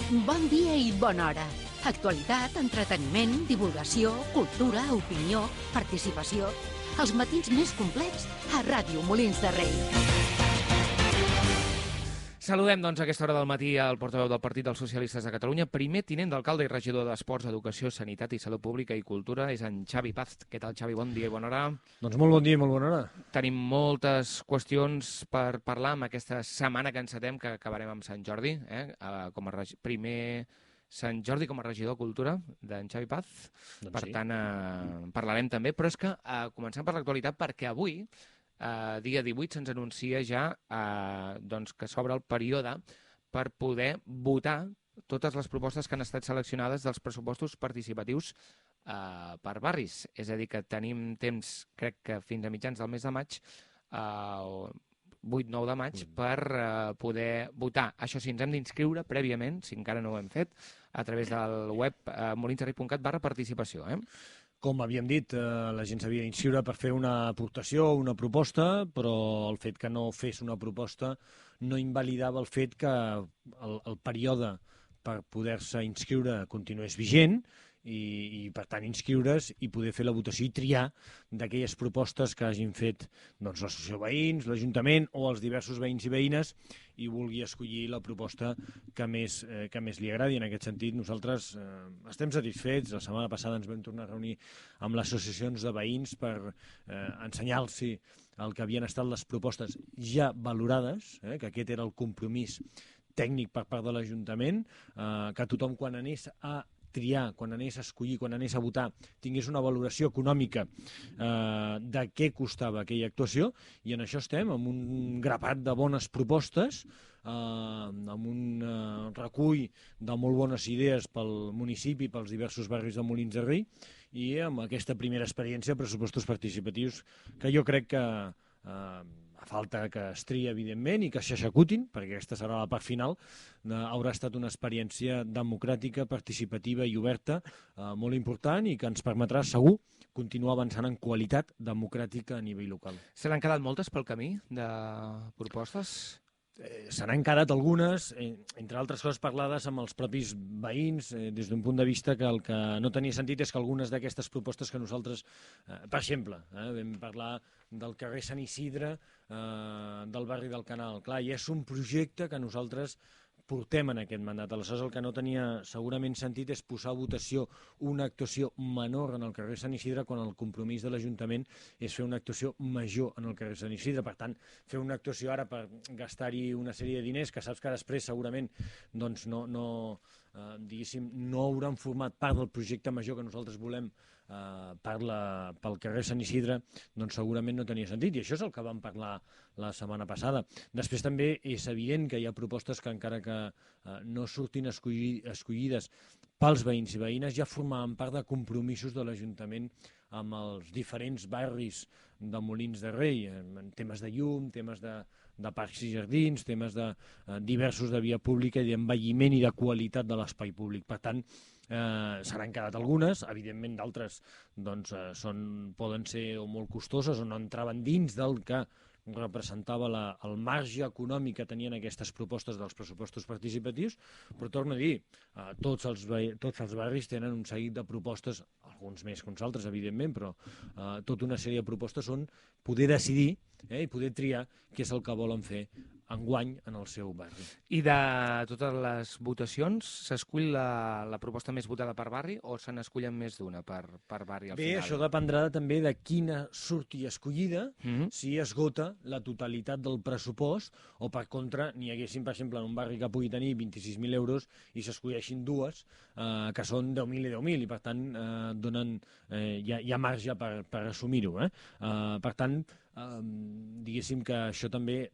Bon dia i bona hora. Actualitat, entreteniment, divulgació, cultura, opinió, participació. Els matins més complets a Ràdio Molins de Rei. Saludem, doncs, a aquesta hora del matí al portaveu del Partit dels Socialistes de Catalunya, primer tinent d'alcalde i regidor d'Esports, Educació, Sanitat i Salut Pública i Cultura, és en Xavi Paz. Què tal, Xavi? Bon dia i bona hora. Doncs molt bon dia i molt bona hora. Tenim moltes qüestions per parlar amb aquesta setmana que encetem, que acabarem amb Sant Jordi, primer Sant Jordi com a regidor de Cultura d'en Xavi Paz. Doncs Per sí. tant, parlarem també, però és que comencem per l'actualitat perquè avui, dia 18, se'ns anuncia ja doncs que s'obre el període per poder votar totes les propostes que han estat seleccionades dels pressupostos participatius per barris. És a dir, que tenim temps, crec que fins a mitjans del mes de maig, 8-9 de maig, per poder votar. Això sí, ens hem d'inscriure prèviament, si encara no ho hem fet, a través del web molinsderrei.cat/participació. Com havíem dit, la gent s'havia d'inscriure per fer una aportació, una proposta, però el fet que no fes una proposta no invalidava el fet que el període per poder-se inscriure continués vigent i per tant inscriure's i poder fer la votació i triar d'aquelles propostes que hagin fet doncs, l'associació de veïns, l'Ajuntament o els diversos veïns i veïnes i vulgui escollir la proposta que més li agradi. En aquest sentit, nosaltres estem satisfets. La setmana passada ens vam tornar a reunir amb les associacions de veïns per ensenyar-los el que havien estat les propostes ja valorades, que aquest era el compromís tècnic per part de l'Ajuntament, que tothom quan anés a triar, quan anés a escollir, quan anés a votar, tingués una valoració econòmica de què costava aquella actuació, i en això estem, amb un grapat de bones propostes, amb un recull de molt bones idees pel municipi, pels diversos barris de Molins de Rei, i amb aquesta primera experiència de pressupostos participatius que jo crec que a falta que es triï, evidentment, i que s'executin, perquè aquesta serà la part final, haurà estat una experiència democràtica, participativa i oberta molt important i que ens permetrà, segur, continuar avançant en qualitat democràtica a nivell local. Se n'han quedat moltes pel camí de propostes? Se n'han quedat algunes, entre altres coses parlades amb els propis veïns, des d'un punt de vista que el que no tenia sentit és que algunes d'aquestes propostes que nosaltres, per exemple, vam parlar del carrer Sant Isidre, del barri del Canal. Clar, i és un projecte que nosaltres portem en aquest mandat. Aleshores, el que no tenia segurament sentit és posar a votació una actuació menor en el carrer Sant Isidre quan el compromís de l'Ajuntament és fer una actuació major en el carrer Sant Isidre. Per tant, fer una actuació ara per gastar-hi una sèrie de diners que saps que després segurament doncs no hauran format part del projecte major que nosaltres volem pel carrer Sant Isidre, doncs segurament no tenia sentit, i això és el que vam parlar la setmana passada. Després també és evident que hi ha propostes que encara que no surtin escollides pels veïns i veïnes ja formaven part de compromisos de l'Ajuntament amb els diferents barris de Molins de Rei, en temes de llum, temes de parcs i jardins, temes diversos de via pública i d'envelliment i de qualitat de l'espai públic. Per tant, se n'han quedat algunes, evidentment d'altres doncs, poden ser o molt costoses o no entraven dins del que representava el marge econòmic que tenien aquestes propostes dels pressupostos participatius, però torno a dir, tots els barris tenen un seguit de propostes, alguns més que uns altres, evidentment, però tota una sèrie de propostes on poder decidir i poder triar què és el que volen fer enguany en el seu barri. I de totes les votacions, s'escull la proposta més votada per barri o se n'escullen més d'una per barri al final? Bé, això dependrà també de quina surti escollida, si esgota la totalitat del pressupost o per contra n'hi haguessin, per exemple, en un barri que pugui tenir 26.000 euros i s'escolleixin dues que són 10.000 i 10.000 i per tant hi ha marge per assumir-ho. Per tant, diguéssim que això també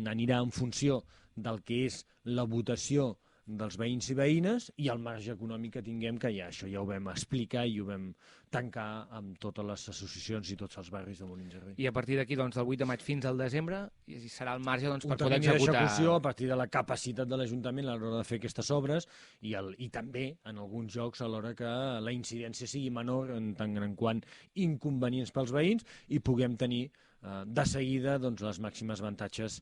anirà en funció del que és la votació dels veïns i veïnes i el marge econòmic que tinguem, que això ja ho vam explicar i ho vam tancar amb totes les associacions i tots els barris de Molins de Rei. I a partir d'aquí, doncs, del 8 de maig fins al desembre, serà el marge per un poder termini executar... d'execució a partir de la capacitat de l'Ajuntament a l'hora de fer aquestes obres i també, en alguns jocs, a l'hora que la incidència sigui menor en tant en quant inconvenients pels veïns i puguem tenir de seguida doncs, les màximes avantatges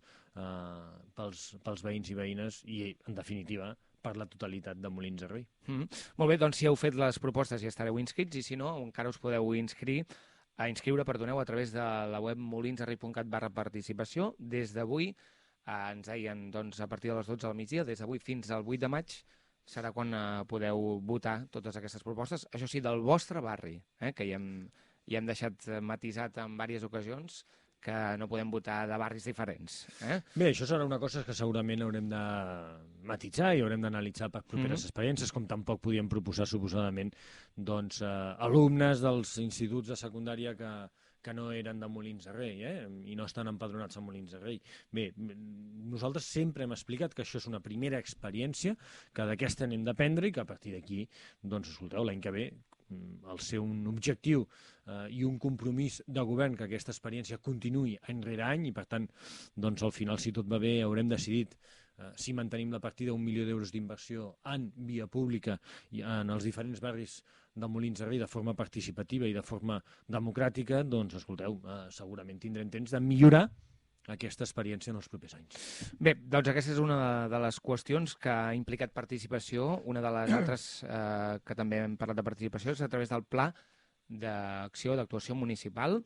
pels veïns i veïnes i, en definitiva, per la totalitat de Molins de Rei. Molt bé, doncs si heu fet les propostes ja estareu inscrits i si no, encara us podeu inscriure a través de la web molinsderrei.cat/participació. Des d'avui, ens deien doncs, a partir de les 12 del migdia, des d'avui fins al 8 de maig, serà quan podeu votar totes aquestes propostes, això sí, del vostre barri, que ja hem deixat matisat en diverses ocasions que no podem votar de barris diferents. Bé, això serà una cosa que segurament haurem de matisar i haurem d'analitzar per properes experiències, com tampoc podíem proposar, suposadament, doncs, alumnes dels instituts de secundària que no eren de Molins de Rei i no estan empadronats a Molins de Rei. Bé, nosaltres sempre hem explicat que això és una primera experiència, que d'aquesta n'hem d'aprendre i que a partir d'aquí, doncs, escolteu, l'any que ve, al ser un objectiu i un compromís de govern que aquesta experiència continuï any rere any i, per tant, doncs, al final, si tot va bé, haurem decidit si mantenim la partida d'1 milió d'euros d'inversió en via pública en els diferents barris de Molins de Rei de forma participativa i de forma democràtica, doncs, escolteu, segurament tindrem temps de millorar aquesta experiència en els propers anys. Bé, doncs aquesta és una de les qüestions que ha implicat participació. Una de les altres que també hem parlat de participació és a través del Pla d'actuació municipal.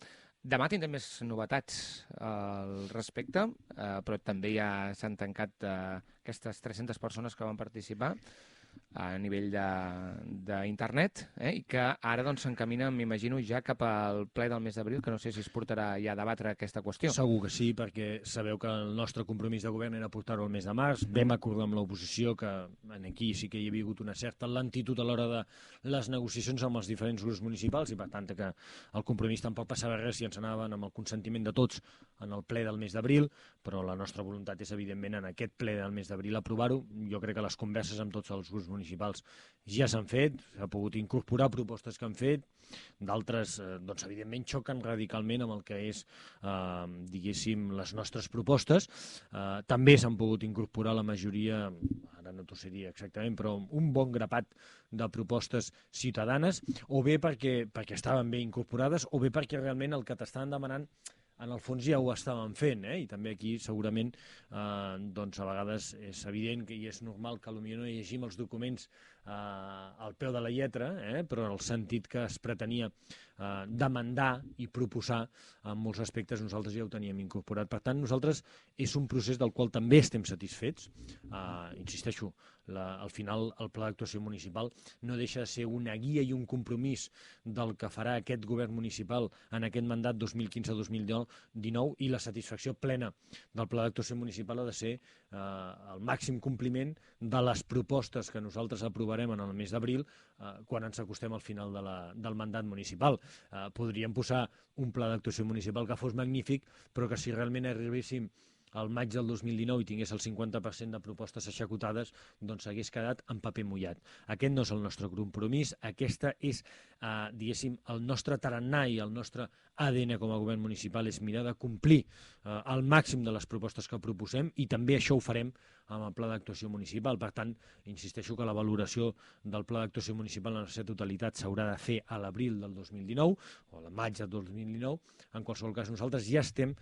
Demà tindrem més novetats al respecte, però també ja s'han tancat aquestes 300 persones que van participar a nivell d'internet i que ara doncs s'encamina, m'imagino, ja cap al ple del mes d'abril, que no sé si es portarà ja a debatre aquesta qüestió. Segur que sí, perquè sabeu que el nostre compromís de govern era portar-ho al mes de març. Vam acordar amb l'oposició que aquí sí que hi havia hagut una certa lentitud a l'hora de les negociacions amb els diferents grups municipals i, per tant, que el compromís tampoc passava res si ens anaven amb el consentiment de tots en el ple del mes d'abril, però la nostra voluntat és, evidentment, en aquest ple del mes d'abril aprovar-ho. Jo crec que les converses amb tots els grups municipals ja s'han fet, s'ha pogut incorporar propostes que han fet, d'altres, doncs, evidentment, xoquen radicalment amb el que és, diguéssim, les nostres propostes. També s'han pogut incorporar la majoria, ara no t'ho sé dir exactament, però un bon grapat de propostes ciutadanes, o bé perquè estaven bé incorporades, o bé perquè realment el que t'estaven demanant en el fons ja ho estàvem fent, i també aquí segurament doncs a vegades és evident i és normal que potser no llegim els documents al peu de la lletra, però en el sentit que es pretenia demandar i proposar en molts aspectes nosaltres ja ho teníem incorporat. Per tant, nosaltres és un procés del qual també estem satisfets. Insisteixo, al final el Pla d'actuació municipal no deixa de ser una guia i un compromís del que farà aquest govern municipal en aquest mandat 2015-2019 i la satisfacció plena del Pla d'actuació municipal ha de ser el màxim compliment de les propostes que nosaltres aprovarem en el mes d'abril quan ens acostem al final del mandat municipal. Podríem posar un pla d'actuació municipal que fos magnífic, però que si realment arribéssim al maig del 2019 i tingués el 50% de propostes executades, doncs hagués quedat en paper mullat. Aquest no és el nostre compromís, aquesta és, diguéssim, el nostre tarannà i el nostre ADN com a govern municipal és mirar de complir al màxim de les propostes que proposem i també això ho farem amb el Pla d'actuació municipal. Per tant, insisteixo que la valoració del Pla d'actuació municipal en la seva totalitat s'haurà de fer a l'abril del 2019 o al maig del 2019. En qualsevol cas, nosaltres ja estem,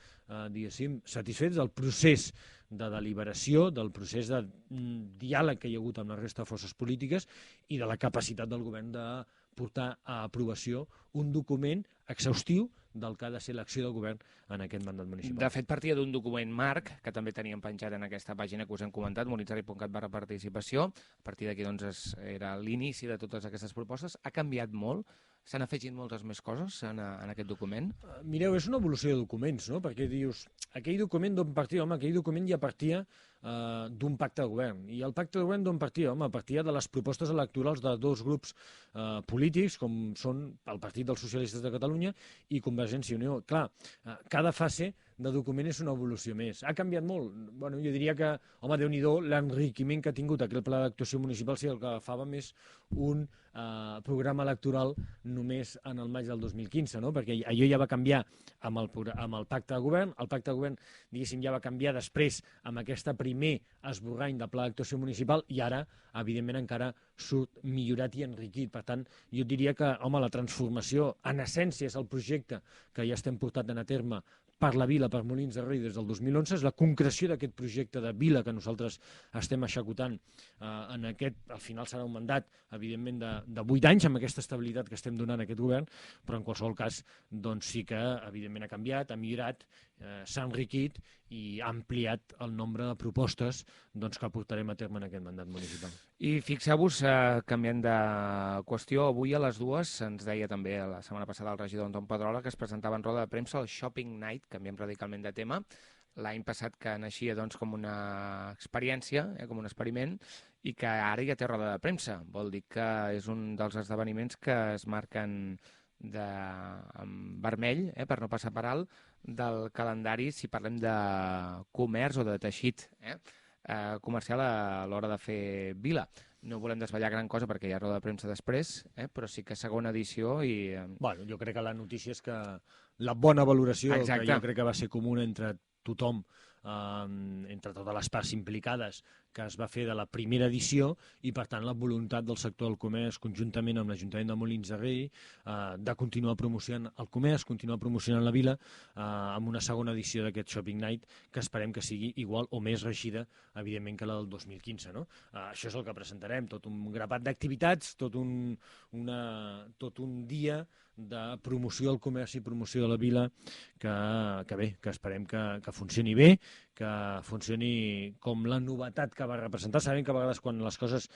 diguéssim, satisfets del procés de deliberació, del procés de diàleg que hi ha hagut amb la resta de forces polítiques i de la capacitat del govern de portar a aprovació un document exhaustiu del que ha de ser l'acció del govern en aquest mandat municipal. De fet, partia d'un document marc, que també teníem penjat en aquesta pàgina que us hem comentat, molinsderrei.cat/participació. A partir d'aquí doncs, era l'inici de totes aquestes propostes. Ha canviat molt? S'han afegit moltes més coses en aquest document? Mireu, és una evolució de documents, no? Perquè dius, aquell document d'on partia? Home, aquell document ja partia d'un pacte de govern. I el pacte de govern d'on partia? Home, partia de les propostes electorals de dos grups polítics, com són el Partit dels Socialistes de Catalunya i Convergència i Unió. Clar, cada fase de document és una evolució més. Ha canviat molt? Bueno, jo diria que, home, Déu-n'hi-do, l'enriquiment que ha tingut aquell pla d'actuació municipal si el que agafàvem és un programa electoral només en el maig del 2015, no? Perquè allò ja va canviar amb el pacte de govern, el pacte de govern, diguéssim, ja va canviar després amb aquesta primer esborrany de pla d'actuació municipal i ara, evidentment, encara surt millorat i enriquit. Per tant, jo diria que, home, la transformació, en essència, és el projecte que ja estem portant a terme per la vila, per Molins de Rei des del 2011, és la concreció d'aquest projecte de vila que nosaltres estem executant en aquest, al final serà un mandat, evidentment, de 8 anys, amb aquesta estabilitat que estem donant a aquest govern, però en qualsevol cas, doncs sí que, evidentment, ha canviat, ha millorat, s'ha enriquit i ha ampliat el nombre de propostes que portarem a terme en aquest mandat municipal. I fixeu-vos, canviant de qüestió, avui a les 2 ens deia també la setmana passada el regidor Anton Pedrola que es presentava en roda de premsa el Shopping Night, canviem radicalment de tema, l'any passat que naixia com una experiència, com un experiment, i que ara ja té roda de premsa. Vol dir que és un dels esdeveniments que es marquen en vermell, per no passar per alt, del calendari si parlem de comerç o de teixit comercial a l'hora de fer vila. No volem desvetllar gran cosa perquè hi ha roda de premsa després, però sí que segona edició i... Bueno, jo crec que la notícia és que la bona valoració, exacte, que jo crec que va ser comuna entre tothom, entre totes les parts implicades, que es va fer de la primera edició i, per tant, la voluntat del sector del comerç, conjuntament amb l'Ajuntament de Molins de Rei, de continuar promocionant el comerç, continuar promocionant la vila, amb una segona edició d'aquest Shopping Night, que esperem que sigui igual o més reeixida, evidentment, que la del 2015. No? Això és el que presentarem, tot un grapat d'activitats, tot un dia de promoció al comerç i promoció de la vila que bé, que esperem que funcioni bé, que funcioni com la novetat que va representar. Sabem que a vegades quan les coses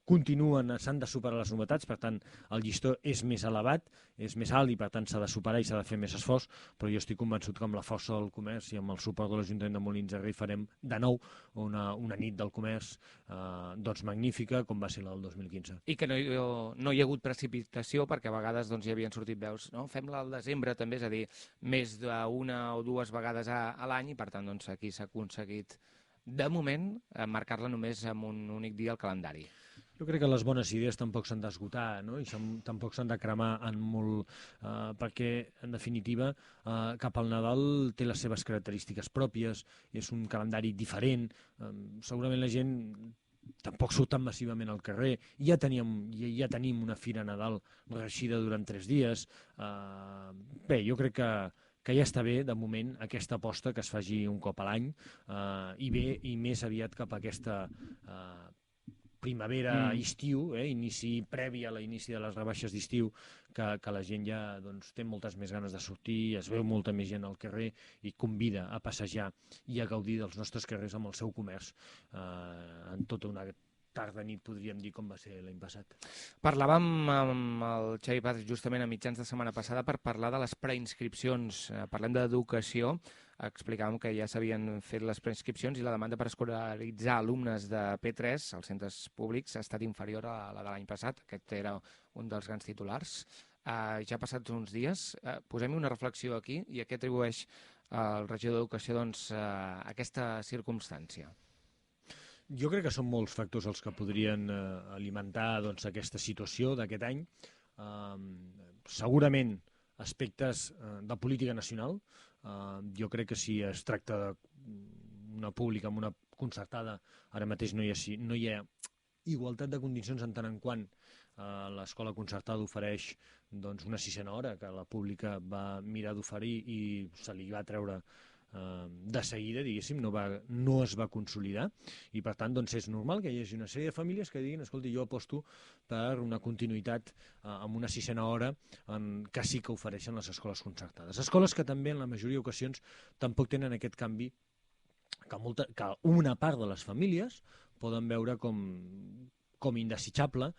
continuen, s'han de superar les novetats, per tant el llistó és més elevat, és més alt i per tant s'ha de superar i s'ha de fer més esforç, però jo estic convençut que amb la força del comerç i amb el suport de l'Ajuntament de Molins de Rei farem de nou una nit del comerç magnífica com va ser la del 2015. I que no hi ha hagut precipitació perquè a vegades hi havien sortit veus, no? Fem-la al desembre també, és a dir, més d'una o dues vegades a l'any i per tant aquí s'ha aconseguit de moment marcar-la només amb un únic dia al calendari. Jo crec que les bones idees tampoc s'han d'esgotar, no? I tampoc s'han de cremar en molt, perquè, en definitiva, cap al Nadal té les seves característiques pròpies, és un calendari diferent, segurament la gent tampoc surt tan massivament al carrer, ja tenim una fira Nadal reeixida durant 3 dies. Bé, jo crec que ja està bé, de moment, aquesta aposta que es faci un cop a l'any, i més aviat cap a aquesta primavera-estiu, inici previ a l'inici de les rebaixes d'estiu, que la gent ja té moltes més ganes de sortir, es veu molta més gent al carrer i convida a passejar i a gaudir dels nostres carrers amb el seu comerç en tota una tarda-nit, podríem dir, com va ser l'any passat. Parlàvem amb el Xavi Paz justament a mitjans de setmana passada per parlar de les preinscripcions. Parlem d'educació, explicàvem que ja s'havien fet les preinscripcions i la demanda per escolaritzar alumnes de P3 als centres públics ha estat inferior a la de l'any passat. Aquest era un dels grans titulars. Ja passats uns dies, posem-hi una reflexió aquí i a què atribueix el regidor d'Educació aquesta circumstància? Jo crec que són molts factors els que podrien alimentar aquesta situació d'aquest any. Segurament aspectes de política nacional. Jo crec que si es tracta d'una pública amb una concertada, ara mateix no hi ha igualtat de condicions en tant en quant l'escola concertada ofereix una 6a hora que la pública va mirar d'oferir i se li va treure de seguida, diguéssim, no es va consolidar i per tant és normal que hi hagi una sèrie de famílies que diguin, escolti, jo aposto per una continuïtat amb una 6a hora que sí que ofereixen les escoles concertades. Escoles que també en la majoria d'ocasions tampoc tenen aquest canvi que una part de les famílies poden veure com indesitjable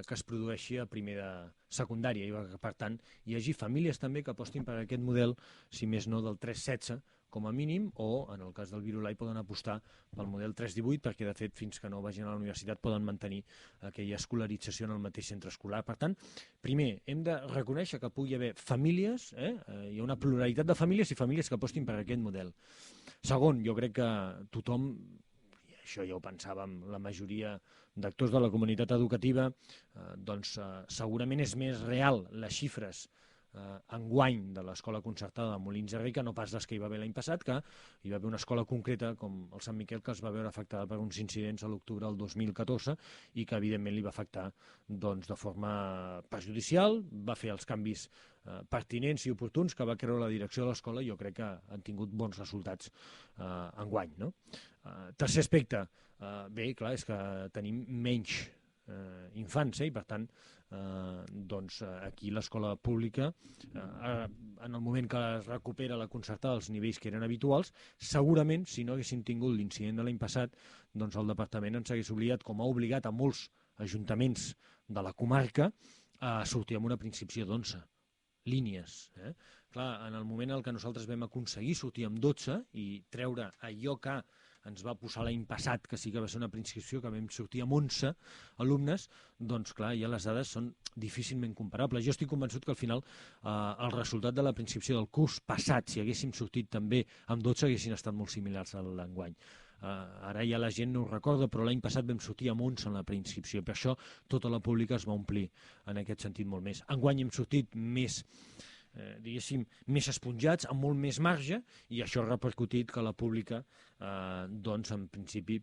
que es produeixi a primer de secundària i per tant hi hagi famílies també que apostin per aquest model, si més no del 3-16 com a mínim, o en el cas del Virolai poden apostar pel model 3-18 perquè de fet fins que no vagin a la universitat poden mantenir aquella escolarització en el mateix centre escolar. Per tant, primer, hem de reconèixer que pugui haver famílies, hi ha una pluralitat de famílies i famílies que apostin per aquest model. Segon, jo crec que tothom, i això ja ho pensàvem, la majoria d'actors de la comunitat educativa, segurament és més real les xifres enguany de l'escola concertada de Molins de Rei que no pas les que hi va haver l'any passat, que hi va haver una escola concreta com el Sant Miquel que es va veure afectada per uns incidents a l'octubre del 2014 i que evidentment li va afectar doncs, de forma perjudicial, va fer els canvis pertinents i oportuns que va creure la direcció de l'escola i jo crec que han tingut bons resultats enguany. No? Tercer aspecte, bé, clar, és que tenim menys infants i per tant doncs aquí l'escola pública en el moment que es recupera la concertada als nivells que eren habituals, segurament si no haguéssim tingut l'incident de l'any passat doncs el departament ens hagués obligat, com ha obligat a molts ajuntaments de la comarca, a sortir amb una preinscripció d'11 línies. Clar, en el moment en què nosaltres vam aconseguir sortir amb 12 i treure allò que ens va posar l'any passat, que sí que va ser una preinscripció, que vam sortir amb 11 alumnes, doncs clar, ja les dades són difícilment comparables. Jo estic convençut que al final el resultat de la preinscripció del curs passat, si haguéssim sortit també amb 12, haguessin estat molt similars a l'enguany. Ara ja la gent no ho recorda, però l'any passat vam sortir amb 11 en la preinscripció, per això tota la pública es va omplir en aquest sentit molt més. Enguany hem sortit més diguéssim, més esponjats, amb molt més marge, i això ha repercutit que la pública, doncs, en principi,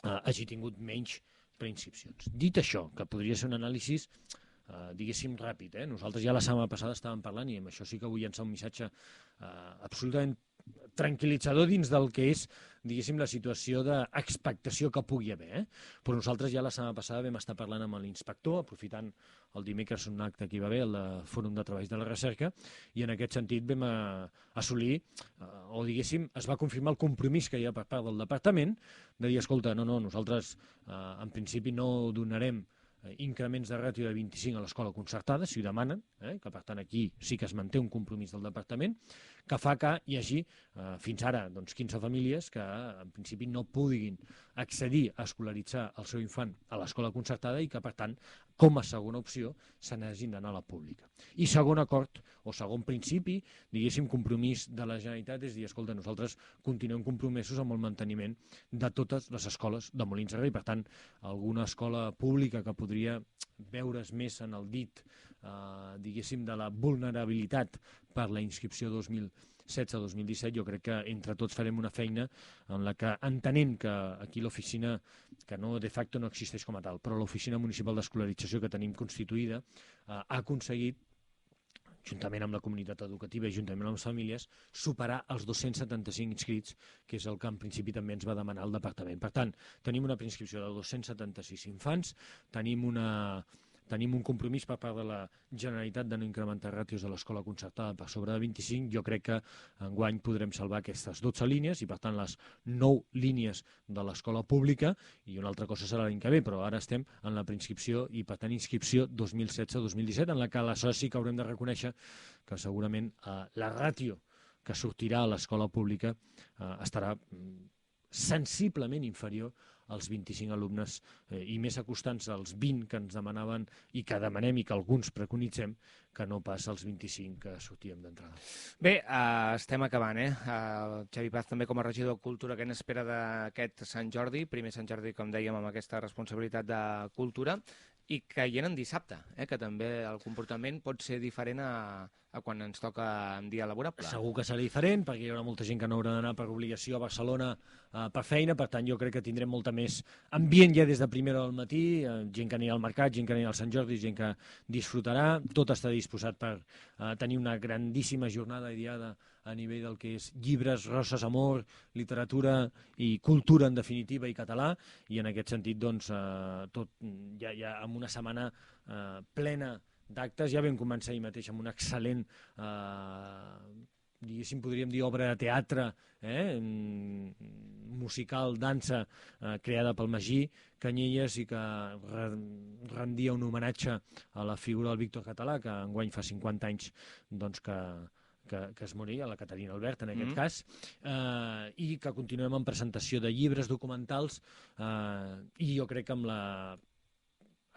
hagi tingut menys preinscripcions. Dit això, que podria ser un anàlisi, diguéssim, ràpid, nosaltres ja la setmana passada estàvem parlant, i amb això sí que vull llançar un missatge absolutament tranquil·litzador dins del que és, diguéssim, la situació d'expectació que pugui haver. Però nosaltres ja la setmana passada vam estar parlant amb l'inspector, aprofitant el dimecres un acte que hi va haver, el Fòrum de Treballs de la Recerca, i en aquest sentit vam assolir, o diguéssim, es va confirmar el compromís que hi ha per part del departament de dir, escolta, no, nosaltres en principi no donarem increments de ràtio de 25 a l'escola concertada, si ho demanen, que per tant aquí sí que es manté un compromís del departament, que fa que hi hagi fins ara 15 famílies que en principi no puguin accedir a escolaritzar el seu infant a l'escola concertada i que per tant com a segona opció se n'hagin d'anar a la pública. I segon acord o segon principi, diguéssim, compromís de la Generalitat és dir, escolta, nosaltres continuem compromesos amb el manteniment de totes les escoles de Molins de Rei. Per tant, alguna escola pública que podria veure's més en el dit, diguéssim, de la vulnerabilitat per la inscripció 2016-2017, jo crec que entre tots farem una feina en la que, entenent que aquí l'oficina, que no de facto no existeix com a tal, però l'oficina municipal d'escolarització que tenim constituïda ha aconseguit, juntament amb la comunitat educativa i juntament amb les famílies, superar els 275 inscrits, que és el que en principi també ens va demanar el departament. Per tant, tenim una preinscripció de 276 infants, tenim un compromís per part de la Generalitat de no incrementar ràtios a l'escola concertada per sobre de 25. Jo crec que enguany podrem salvar aquestes 12 línies i, per tant, les 9 línies de l'escola pública, i una altra cosa serà l'any que ve, però ara estem en la preinscripció i, per tant, inscripció 2016-2017, en la que aleshores sí que haurem de reconèixer que segurament la ràtio que sortirà a l'escola pública estarà sensiblement inferior als 25 alumnes i més acostant-se als 20 que ens demanaven i que demanem i que alguns preconitzem, que no pas als 25 que sortíem d'entrada. Bé, estem acabant, Xavi Paz també com a regidor de Cultura, què n'espera d'aquest Sant Jordi? Primer Sant Jordi, com dèiem, amb aquesta responsabilitat de Cultura, i caient en dissabte, que també el comportament pot ser diferent a quan ens toca en dia laborable. Segur que serà diferent, perquè hi haurà molta gent que no haurà d'anar per obligació a Barcelona per feina, per tant jo crec que tindrem molta més ambient ja des de primera hora del matí, gent que anirà al mercat, gent que anirà al Sant Jordi, gent que disfrutarà, tot està disposat per tenir una grandíssima jornada ideada a nivell del que és llibres, roses, amor, literatura i cultura en definitiva i català, i en aquest sentit doncs tot ja amb una setmana plena d'actes. Ja vam començar ahir mateix amb una excel·lent diguéssim, podríem dir obra de teatre, musical, dansa, creada pel Magí Canyelles i que rendia un homenatge a la figura del Víctor Català, que enguany fa 50 anys doncs, que es moria, la Caterina Albert en aquest cas, i que continuem amb presentació de llibres documentals i jo crec que amb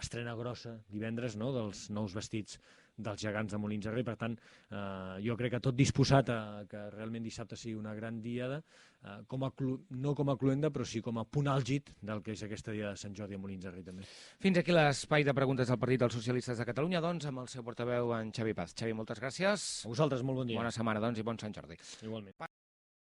estrena grossa divendres, no?, dels nous vestits dels gegants de Molins de Rei. Per tant, jo crec que tot disposat a que realment dissabte sigui una gran diada, no com a cluenda, però sí com a punt àlgid del que és aquesta dia de Sant Jordi a Molins de Rei, també. Fins aquí l'espai de preguntes del Partit dels Socialistes de Catalunya, doncs, amb el seu portaveu, en Xavi Paz. Xavi, moltes gràcies. A vosaltres, molt bon dia. Bona setmana, doncs, i bon Sant Jordi. Igualment.